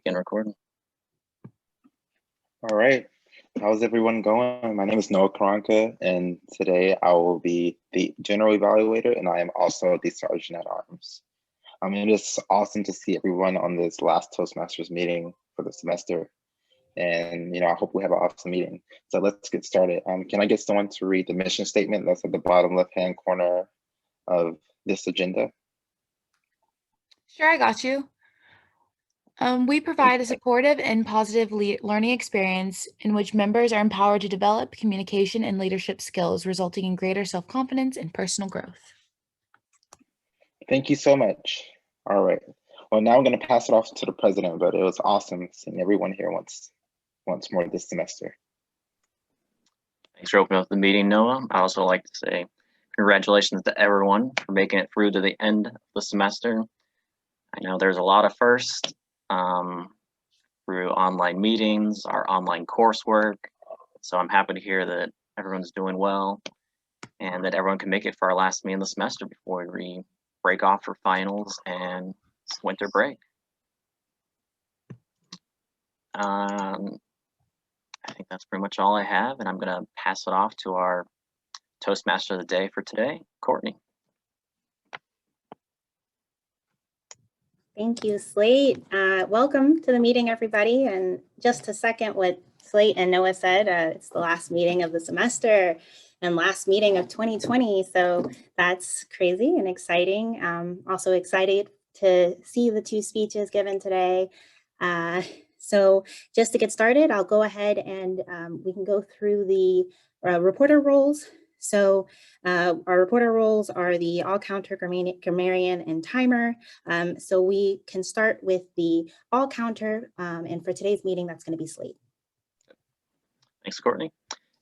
begin recording. All right. How's everyone going? My name is Kuranga, and today I will be the general evaluator, and I am also the sergeant at arms. It is awesome to see everyone on this last Toastmasters meeting for the semester. And, I hope we have an awesome meeting. So let's get started. Can I get someone to read the mission statement that's at the bottom left-hand corner of this agenda? Sure, I got you. We provide a supportive and positive learning experience in which members are empowered to develop communication and leadership skills, resulting in greater self-confidence and personal growth. Thank you so much. All right. Well, now I'm going to pass it off to the president, but it was awesome seeing everyone here once more this semester. Thanks for opening up the meeting, Noah. I also like to say congratulations to everyone for making it through to the end of the semester. I know there's a lot of firsts through online meetings, our online coursework. So I'm happy to hear that everyone's doing well and that everyone can make it for our last meeting of the semester before we break off for finals and winter break. I think that's pretty much all I have, and I'm going to pass it off to our Toastmaster of the day for today, Courtney. Thank you, Slate. Welcome to the meeting, everybody. And just to second what Slate and Noah said, it's the last meeting of the semester and last meeting of 2020. So that's crazy and exciting. Also excited to see the two speeches given today. So just to get started, I'll go ahead and we can go through the reporter roles. So our reporter roles are the all counter, grammarian, and timer. So we can start with the all counter, and for today's meeting, that's going to be Slate. Thanks, Courtney.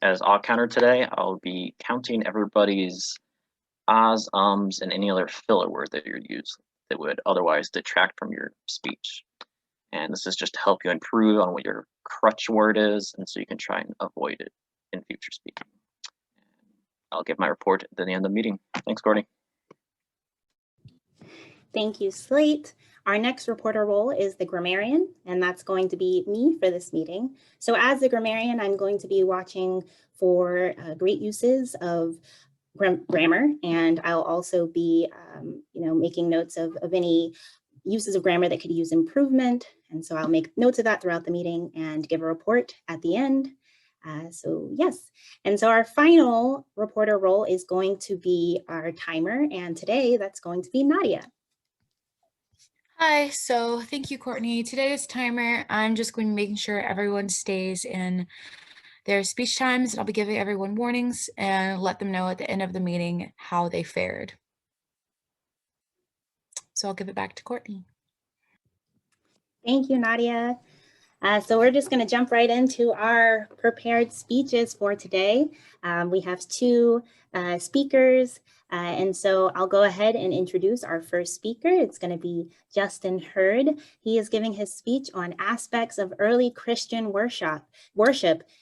As all counter today, I'll be counting everybody's ahs, ums, and any other filler word that you're using that would otherwise detract from your speech. And this is just to help you improve on what your crutch word is, and so you can try and avoid it in future speaking. I'll give my report at the end of the meeting. Thanks, Courtney. Thank you, Slate. Our next reporter role is the grammarian, and that's going to be me for this meeting. So as the grammarian, I'm going to be watching for great uses of grammar, and I'll also be making notes of any uses of grammar that could use improvement. And so I'll make notes of that throughout the meeting and give a report at the end. So yes, and so our final reporter role is going to be our timer, and today that's going to be Nadia. Hi, so thank you, Courtney. Today's timer, I'm just going to be making sure everyone stays in their speech times, and I'll be giving everyone warnings and let them know at the end of the meeting how they fared. So I'll give it back to Courtney. Thank you, Nadia. So we're just going to jump right into our prepared speeches for today. We have two speakers, and so I'll go ahead and introduce our first speaker. It's going to be Justin Hurd. He is giving his speech on aspects of early Christian worship.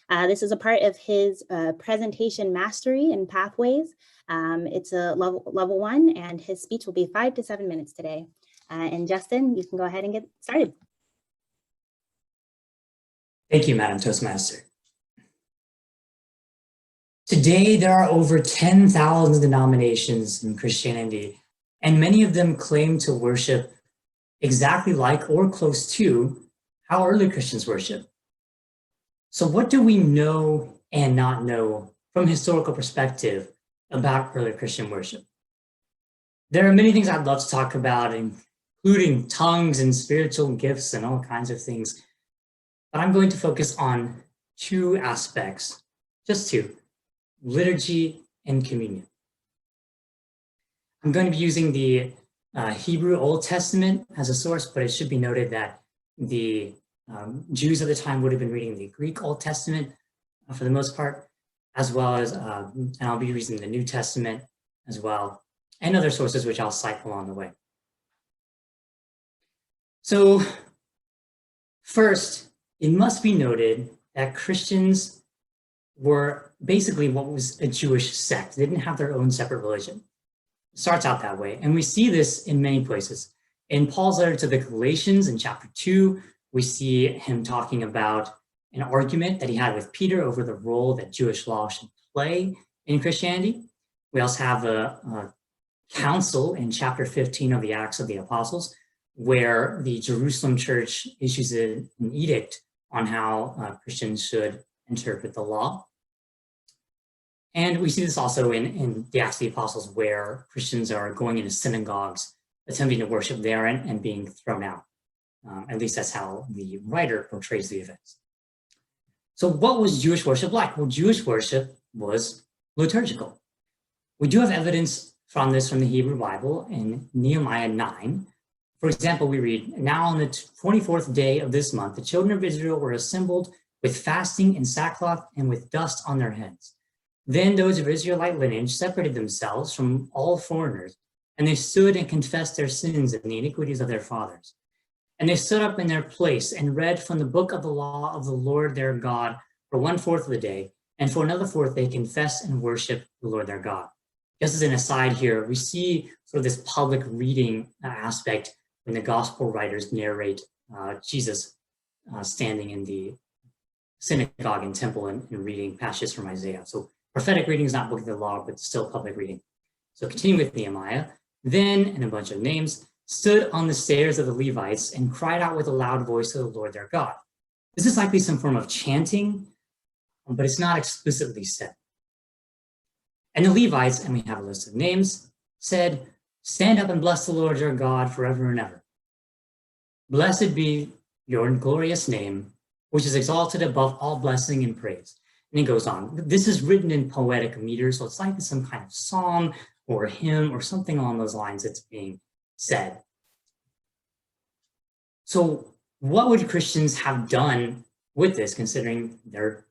This is a part of his presentation mastery and pathways. It's a level 1, and his speech will be 5 to 7 minutes today. And Justin, you can go ahead and get started. Thank you, Madam Toastmaster. Today, there are over 10,000 denominations in Christianity, and many of them claim to worship exactly like or close to how early Christians worship. So what do we know and not know from a historical perspective about early Christian worship? There are many things I'd love to talk about, including tongues and spiritual gifts and all kinds of things. But I'm going to focus on two aspects, just two, liturgy and communion. I'm going to be using the Hebrew Old Testament as a source, but it should be noted that the Jews at the time would have been reading the Greek Old Testament for the most part, as well as, and I'll be using the New Testament as well, and other sources which I'll cite along the way. So first, it must be noted that Christians were basically what was a Jewish sect. They didn't have their own separate religion. It starts out that way. And we see this in many places. In Paul's letter to the Galatians in chapter 2, We see him talking about an argument that he had with Peter over the role that Jewish law should play in Christianity. We also have a council in chapter 15 of the Acts of the Apostles, where the Jerusalem church issues an edict on how Christians should interpret the law. And we see this also in the Acts of the Apostles, where Christians are going into synagogues, attempting to worship there and being thrown out. At least that's how the writer portrays the events. So what was Jewish worship like? Well, Jewish worship was liturgical. We do have evidence from this from the Hebrew Bible in Nehemiah 9. For example, we read, "Now on the 24th day of this month, the children of Israel were assembled with fasting and sackcloth and with dust on their heads. Then those of Israelite lineage separated themselves from all foreigners, and they stood and confessed their sins and the iniquities of their fathers. And they stood up in their place and read from the book of the law of the Lord their God for 1/4 of the day, and for another fourth they confessed and worshiped the Lord their God." Just as an aside here, we see sort of this public reading aspect when the gospel writers narrate Jesus standing in the synagogue and temple and reading passages from Isaiah. So prophetic reading is not book of the law, but still public reading. So continue with Nehemiah. "Then," and a bunch of names, "stood on the stairs of the Levites and cried out with a loud voice to the Lord their God." This is likely some form of chanting, but it's not explicitly said. "And the Levites," and we have a list of names, "said, 'Stand up and bless the Lord your God forever and ever. Blessed be your glorious name, which is exalted above all blessing and praise.'" And it goes on. This is written in poetic meter, so it's like some kind of song or hymn or something along those lines that's being said. So what would Christians have done with this, considering they're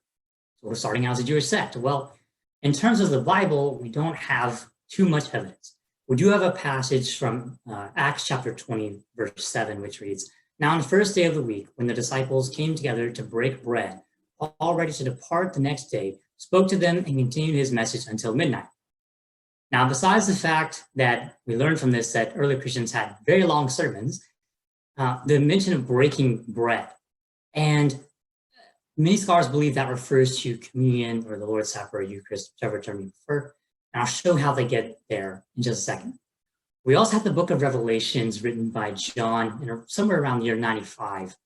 sort of starting out as a Jewish sect? Well, in terms of the Bible, we don't have too much evidence. We do have a passage from Acts chapter 20, verse 7, which reads, "Now on the first day of the week, when the disciples came together to break bread, Paul, ready to depart the next day, spoke to them and continued his message until midnight." Now, besides the fact that we learned from this that early Christians had very long sermons, the mention of breaking bread, and many scholars believe that refers to communion or the Lord's Supper or Eucharist, whichever term you prefer. And I'll show how they get there in just a second. We also have the book of Revelations written by John somewhere around the year 95.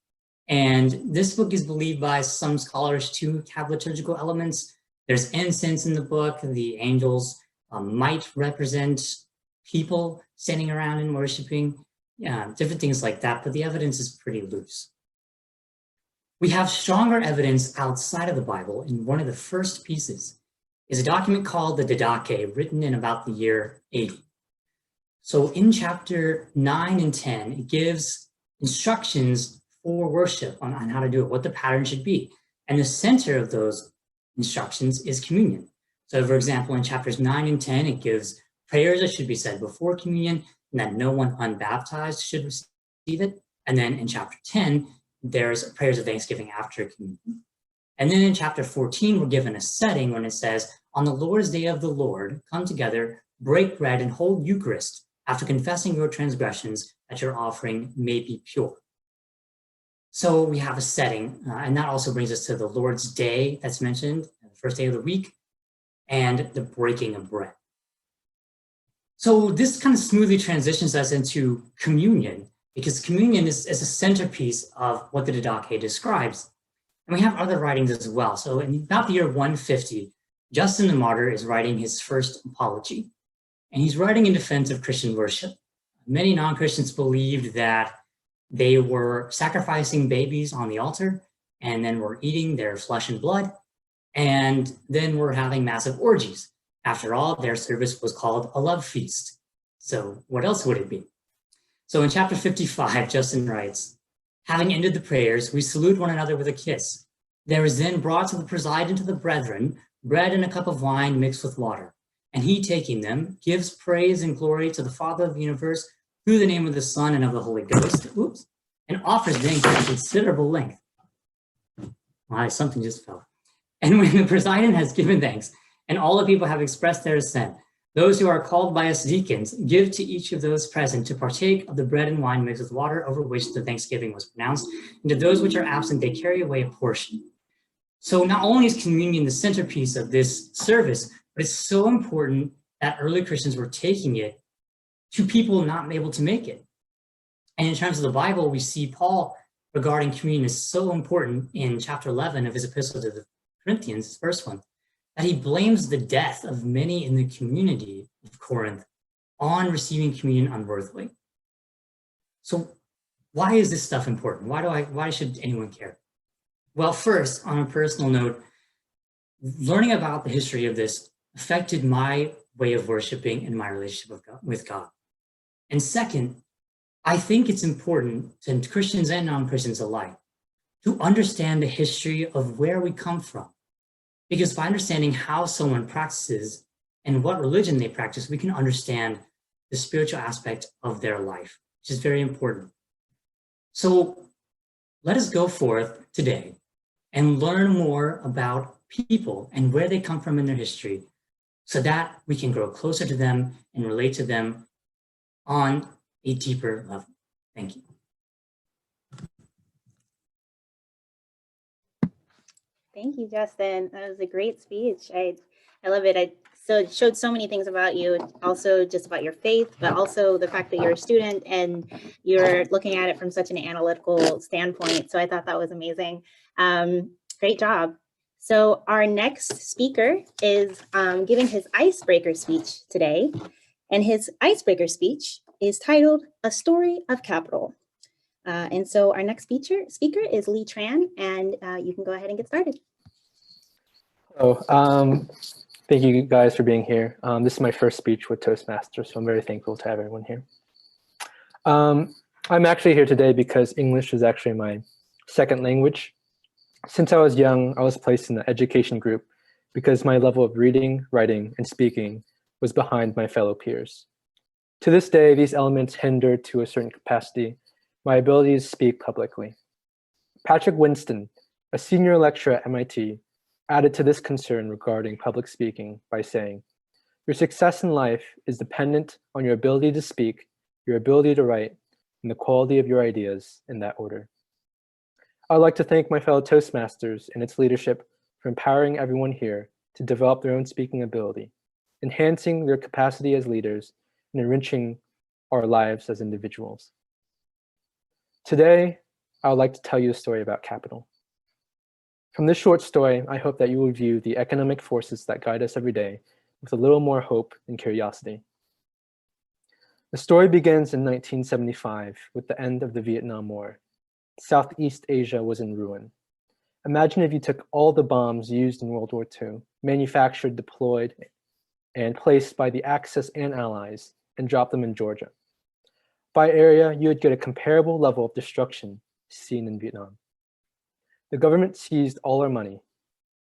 And this book is believed by some scholars to have liturgical elements. There's incense in the book. The angels might represent people standing around and worshiping, different things like that, but the evidence is pretty loose. We have stronger evidence outside of the Bible, and one of the first pieces is a document called the Dowlatkhah, written in about the year 80. So in chapter 9 and 10, it gives instructions for worship on how to do it, what the pattern should be. And the center of those instructions is communion. So for example, in chapters 9 and 10, it gives prayers that should be said before communion and that no one unbaptized should receive it. And then in chapter 10, there's prayers of thanksgiving after communion. And then in chapter 14, we're given a setting when it says, "On the Lord's day of the Lord, come together, break bread and hold Eucharist after confessing your transgressions, that your offering may be pure." So we have a setting, and that also brings us to the Lord's Day that's mentioned, the first day of the week, and the breaking of bread. So this kind of smoothly transitions us into communion, because communion is a centerpiece of what the Dowlatkhah describes. And we have other writings as well. So in about the year 150, Justin the Martyr is writing his first apology, and he's writing in defense of Christian worship. Many non-Christians believed that they were sacrificing babies on the altar, and then were eating their flesh and blood, and then were having massive orgies. After all, their service was called a love feast. So what else would it be? So in chapter 55, Justin writes, "Having ended the prayers, we salute one another with a kiss. There is then brought to the preside and to the brethren bread and a cup of wine mixed with water. And he, taking them, gives praise and glory to the Father of the universe through the name of the Son and of the Holy Ghost," and offers thanks at considerable length. Why, something just fell. "And when the president has given thanks, and all the people have expressed their assent, Those who are called by us deacons give to each of those present to partake of the bread and wine mixed with water over which the thanksgiving was pronounced, and to those which are absent they carry away a portion. So not only is communion the centerpiece of this service, but it's so important that early Christians were taking it to people not able to make it. And in terms of the Bible, we see Paul regarding communion is so important in chapter 11 of his epistle to the Corinthians, his first one, that he blames the death of many in the community of Corinth on receiving communion unworthily. So why is this stuff important? Why should anyone care? Well, first, on a personal note, learning about the history of this affected my way of worshiping and my relationship with God. And second, I think it's important to Christians and non-Christians alike to understand the history of where we come from. Because by understanding how someone practices and what religion they practice, we can understand the spiritual aspect of their life, which is very important. So let us go forth today and learn more about people and where they come from in their history so that we can grow closer to them and relate to them on a deeper level. Thank you. Thank you, Justin. That was a great speech. I love it. So it showed so many things about you, also just about your faith, but also the fact that you're a student and you're looking at it from such an analytical standpoint. So I thought that was amazing. Great job. So our next speaker is giving his icebreaker speech today. And his icebreaker speech is titled A Story of Capital. And so our next speaker is Lee Tran, and you can go ahead and get started. Hello. Thank you guys for being here. This is my first speech with Toastmasters, so I'm very thankful to have everyone here. I'm actually here today because English is actually my second language. Since I was young, I was placed in the education group because my level of reading, writing, and speaking was behind my fellow peers. To this day, these elements hinder to a certain capacity my ability to speak publicly. Patrick Winston, a senior lecturer at MIT, added to this concern regarding public speaking by saying, "Your success in life is dependent on your ability to speak, your ability to write, and the quality of your ideas in that order." I'd like to thank my fellow Toastmasters and its leadership for empowering everyone here to develop their own speaking ability, enhancing their capacity as leaders, and enriching our lives as individuals. Today, I would like to tell you a story about capital. From this short story, I hope that you will view the economic forces that guide us every day with a little more hope and curiosity. The story begins in 1975 with the end of the Vietnam War. Southeast Asia was in ruin. Imagine if you took all the bombs used in World War II, manufactured, deployed, and placed by the Axis and Allies, and dropped them in Georgia. By area, you would get a comparable level of destruction seen in Vietnam. The government seized all our money.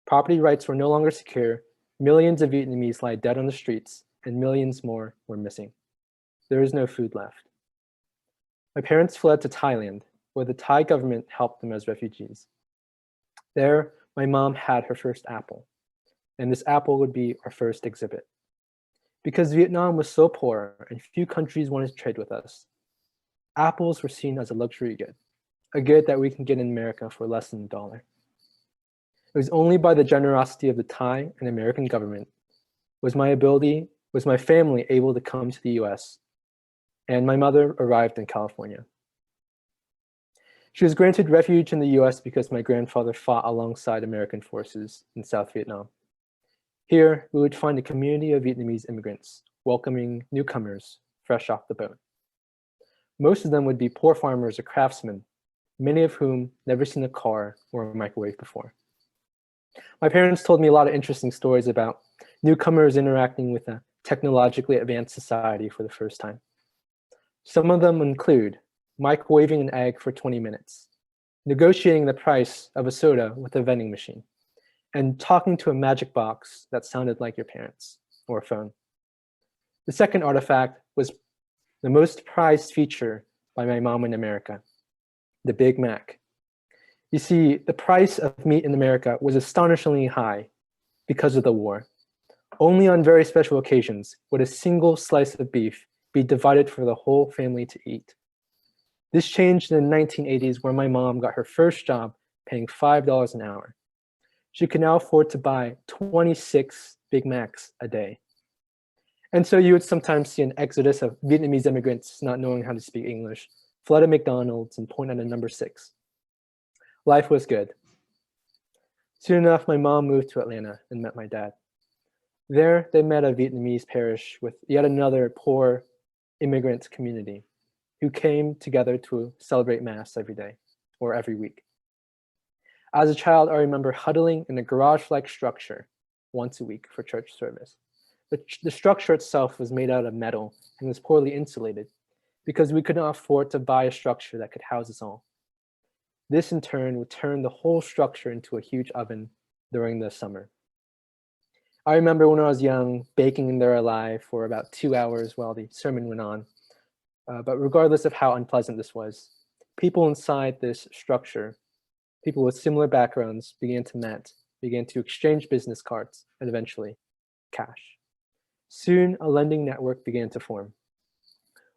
Property rights were no longer secure. Millions of Vietnamese lie dead on the streets, and millions more were missing. There is no food left. My parents fled to Thailand, where the Thai government helped them as refugees. There, my mom had her first apple, and this apple would be our first exhibit. Because Vietnam was so poor and few countries wanted to trade with us, apples were seen as a luxury good, a good that we can get in America for less than $1. It was only by the generosity of the Thai and American government was my family able to come to the US, and my mother arrived in California. She was granted refuge in the US because my grandfather fought alongside American forces in South Vietnam. Here, we would find a community of Vietnamese immigrants welcoming newcomers fresh off the boat. Most of them would be poor farmers or craftsmen, many of whom never seen a car or a microwave before. My parents told me a lot of interesting stories about newcomers interacting with a technologically advanced society for the first time. Some of them include microwaving an egg for 20 minutes, negotiating the price of a soda with a vending machine, and talking to a magic box that sounded like your parents or a phone. The second artifact was the most prized feature by my mom in America, the Big Mac. You see, the price of meat in America was astonishingly high because of the war. Only on very special occasions would a single slice of beef be divided for the whole family to eat. This changed in the 1980s, where my mom got her first job paying $5 an hour. She could now afford to buy 26 Big Macs a day. And so you would sometimes see an exodus of Vietnamese immigrants not knowing how to speak English, flood a McDonald's and point at a number 6. Life was good. Soon enough, my mom moved to Atlanta and met my dad. There, they met a Vietnamese parish with yet another poor immigrant community who came together to celebrate Mass every day or every week. As a child, I remember huddling in a garage-like structure once a week for church service. The structure itself was made out of metal and was poorly insulated because we could not afford to buy a structure that could house us all. This in turn would turn the whole structure into a huge oven during the summer. I remember when I was young, baking there alive for about 2 hours while the sermon went on. But regardless of how unpleasant this was, people inside this structure, people with similar backgrounds, began to exchange business cards and eventually cash. Soon, a lending network began to form.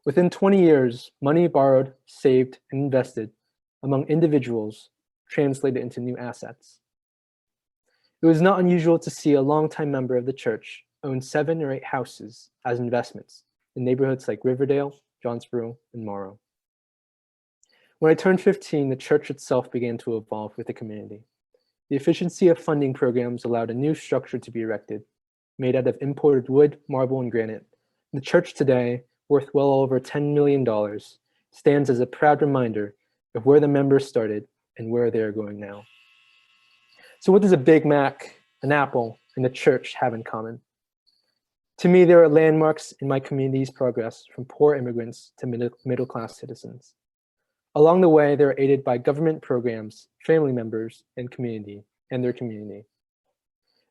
Within 20 years, money borrowed, saved, and invested among individuals translated into new assets. It was not unusual to see a longtime member of the church own 7 or 8 houses as investments in neighborhoods like Riverdale, Jonesboro, and Morrow. When I turned 15, the church itself began to evolve with the community. The efficiency of funding programs allowed a new structure to be erected, made out of imported wood, marble, and granite. The church today, worth well over $10 million, stands as a proud reminder of where the members started and where they are going now. So what does a Big Mac, an apple, and a church have in common? To me, there are landmarks in my community's progress from poor immigrants to middle-class citizens. Along the way, they are aided by government programs, family members, and their community.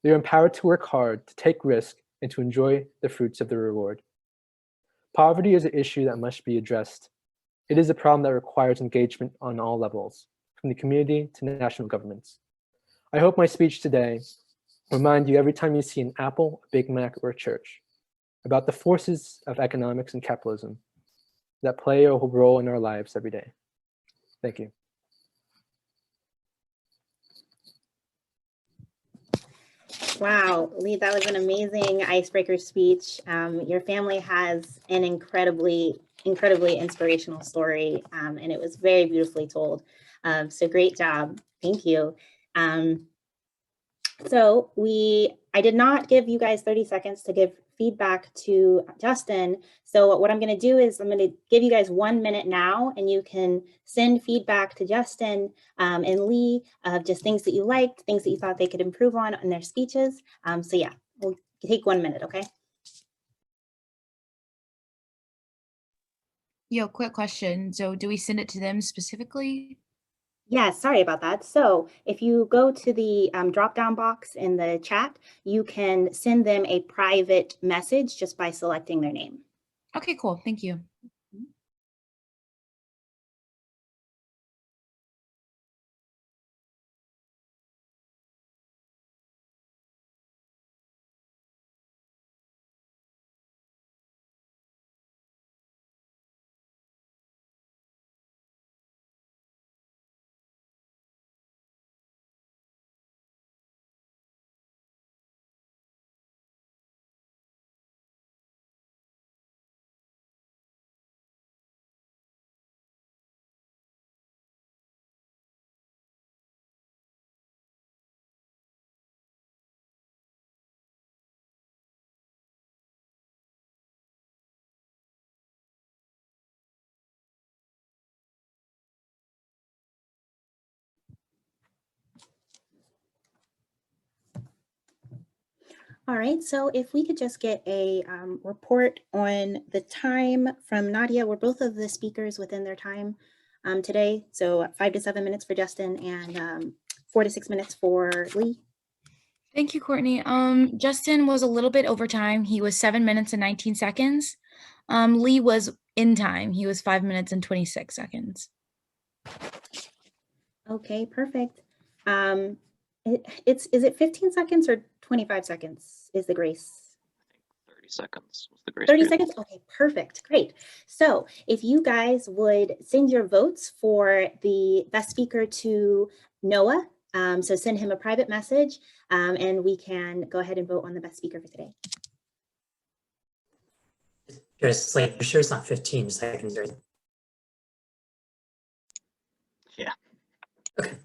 They are empowered to work hard, to take risks, and to enjoy the fruits of the reward. Poverty is an issue that must be addressed. It is a problem that requires engagement on all levels, from the community to national governments. I hope my speech today remind you every time you see an apple, a Big Mac, or a church about the forces of economics and capitalism that play a role in our lives every day. Thank you. Wow, Lee, that was an amazing icebreaker speech. Your family has an incredibly inspirational story, and it was very beautifully told. So great job. Thank you. So I did not give you guys 30 seconds to give feedback to Justin. So what I'm going to do is I'm going to give you guys 1 minute now, and you can send feedback to Justin and Lee of just things that you liked, things that you thought they could improve on in their speeches. So yeah, we'll take 1 minute, okay? Yo, quick question. So do we send it to them specifically? Yeah, sorry about that. So if you go to the drop-down box in the chat, you can send them a private message just by selecting their name. Okay, cool. Thank you. All right, so if we could just get a report on the time from Nadia. Were both of the speakers within their time today? So 5 to 7 minutes for Justin and 4 to 6 minutes for Lee. Thank you, Courtney. Justin was a little bit over time. He was 7 minutes and 19 seconds. Lee was in time. He was 5 minutes and 26 seconds. Okay, perfect. Is it 15 seconds or 25 seconds is the grace? 30 seconds was the grace 30 period. seconds? Okay, perfect, great. So if you guys would send your votes for the best speaker to Noah, so send him a private message and we can go ahead and vote on the best speaker for today. Slate, you're sure it's not 15 seconds, right? Yeah. Okay.